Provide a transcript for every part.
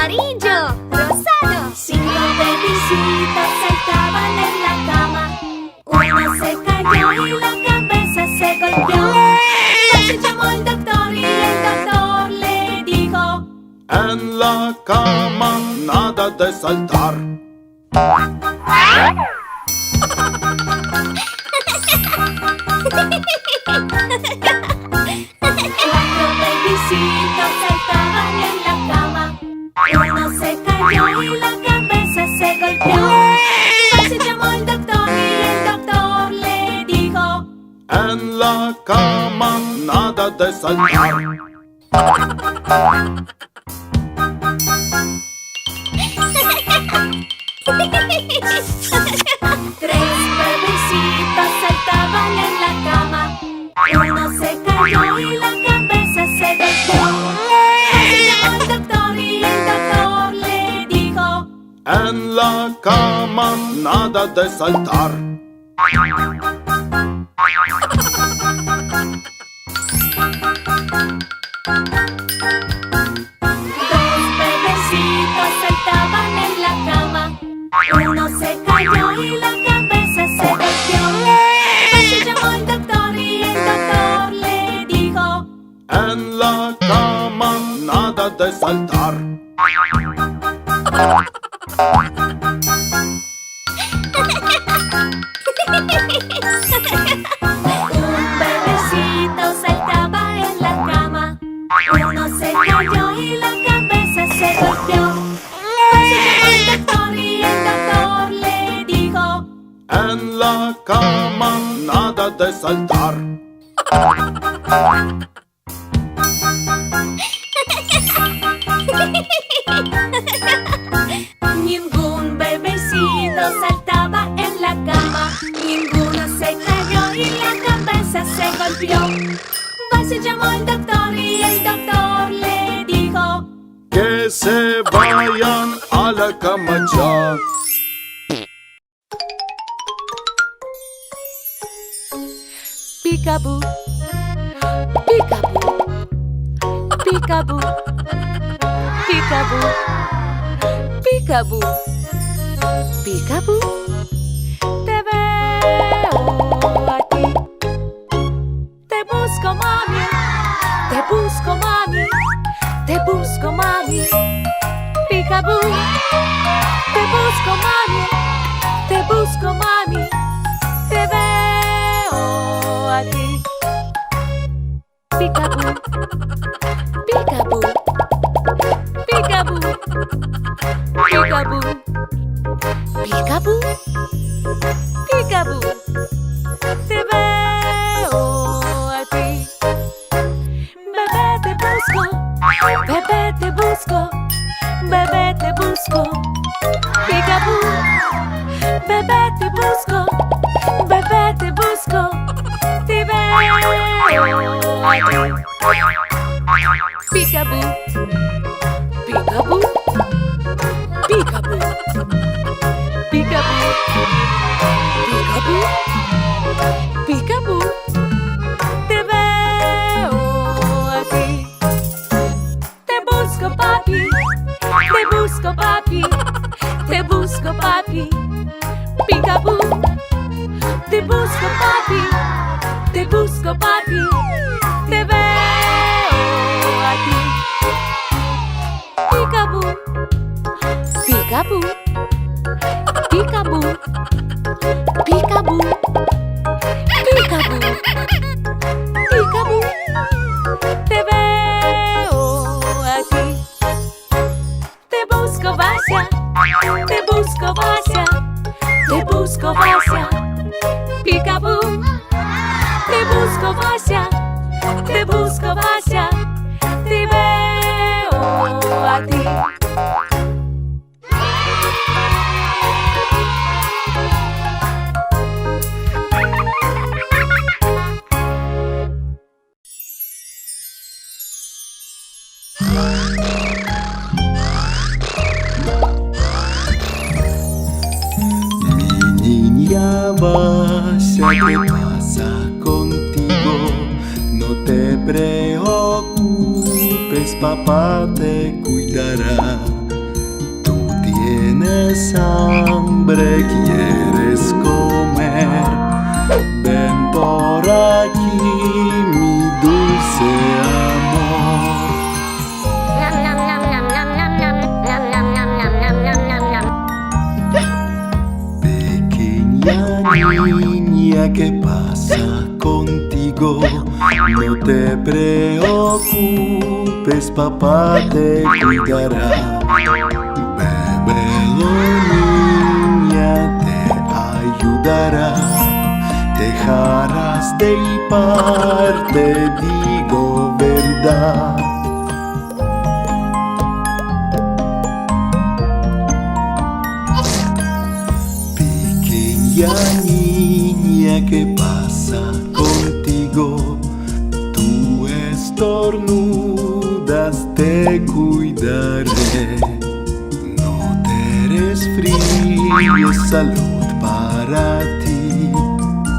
amarillo, rosado. Cinco bebecitos saltaban en la cama. Uno se cayó y la cabeza se golpeó. Se llamó al doctor y el doctor le dijo: en la cama nada de saltar. Cuatro bebecitos saltaban en la cama. Uno se cayó y la cabeza se golpeó. Se llamó al doctor y el doctor le dijo: en la cama nada de saltar. Tres bebecitos saltaban en la cama. Uno se cayó y la cabeza se golpeó. Se llamó al doctor y el doctor le dijo: en la cama nada de saltar. Dos bebecitos saltaban en la cama. Uno se cayó y la cabeza se golpeó. Se llamó al doctor y el doctor le dijo: en la cama nada de saltar. Un bebecito saltaba en la cama. Uno se cayó y la cabeza se golpeó. Se llamó al doctor y el doctor le dijo: en la cama nada de saltar. Ningún bebecito saltaba en la cama. Ninguno se cayó y la cabeza se golpeó. Se llamó al doctor y el doctor le dijo: que se vayan a la cama ya. Peekaboo, peekaboo, peekaboo, peekaboo, peekaboo, peekaboo. Te veo a ti. Te busco, mami. Te busco, mami. Te busco, mami. Peekaboo. Te busco, mami. Te busco, mami. Te veo a ti. Peekaboo, peekaboo, peekaboo, peekaboo, peekaboo, peekaboo. Te veo a ti. Bebé te busco, bebé te busco, bebé te busco. Peekaboo, bebé te busco, bebé te busco. Te veo a ti. Peekaboo, peekaboo, peekaboo, peekaboo, peekaboo, peekaboo. Te veo a ti. Te busco, papi. Te busco, papi. Te busco, papi. Peekaboo. Te busco, papi. Te busco, papi. Te veo a ti. Peekaboo, peekaboo, peekaboo, peekaboo, peekaboo, peekaboo. Te veo a ti. Te busco, Vasya. Te busco, Vasya. Te busco, Vasya. Peekaboo. Te busco, Vasya. Te busco, Vasya. Te veo a ti. Mi niña Vasya, ¿qué pasa contigo? No te preocupes, papá te cuidará. tienes hambre, quieres comer, ven por aquí, mi dulce amor. Pequeña niña, ¿qué pasa contigo? No te preocupes, papá te cuidará. Bébelo, niña, te ayudará. Dejarás de hipar, te digo verdad. Pequeña niña, ¿qué pasa contigo? Tú estornudas, te cuidaré. No te resfríes, salud para ti.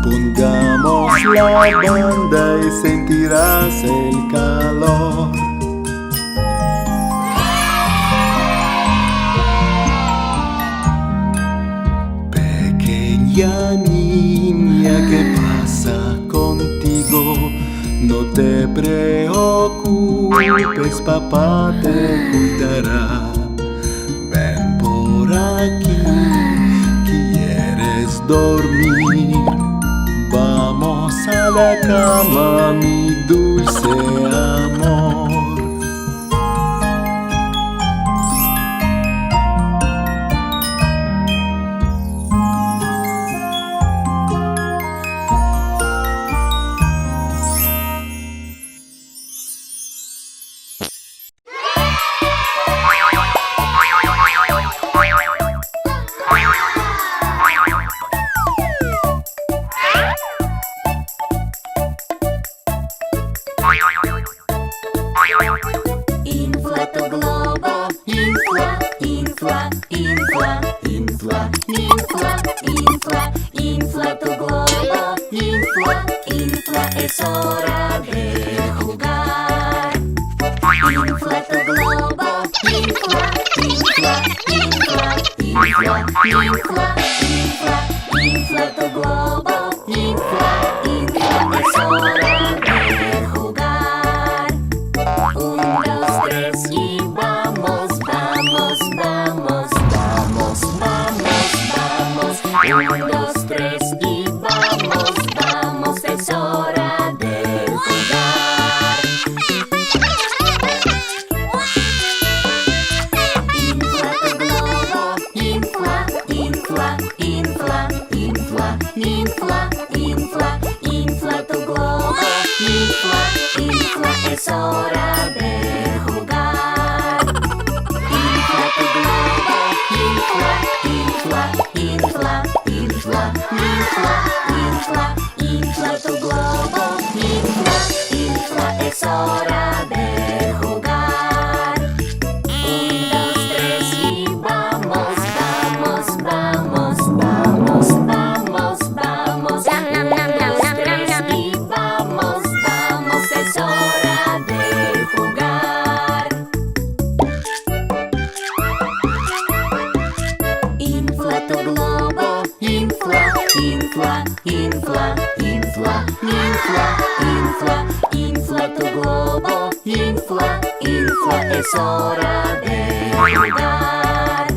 Pongamos la banda y sentirás el calor. Pequeña niña, ¿qué pasa contigo? No te preocupes, papá te cuidará. Ven por aquí, ¿quieres dormir? Vamos a la cama, mi dulce amor. Infla tu globo, infla, infla, infla, infla, infla, infla, infla tu globo, infla, infla, es hora de jugar. Infla tu globo, infla, infla, infla, infla, infla, infla, infla tu globo, infla, infla, es hora de jugar. 1, 2, 3 y vamos, vamos, vamos, vamos, vamos, vamos. 1, 2, 3 y vamos, vamos, es hora de jugar. Infla tu globo, infla, infla, infla, infla, infla, infla, infla tu globo, infla, infla, es hora de jugar. Infla tu globo, infla, infla, infla, infla, infla, infla, infla tu globo, infla, infla, es hora de jugar. 1, 2, 3 y vamos, vamos, vamos, vamos, vamos, vamos. 1, 2, 3 y vamos, vamos, es hora de jugar. Infla tu globo, infla, infla, infla, infla, infla, infla, infla tu globo, infla, infla, es hora de jugar.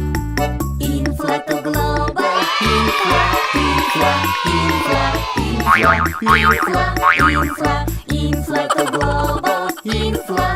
Infla tu globo, infla, infla, infla, infla, infla, infla, infla tu globo, infla,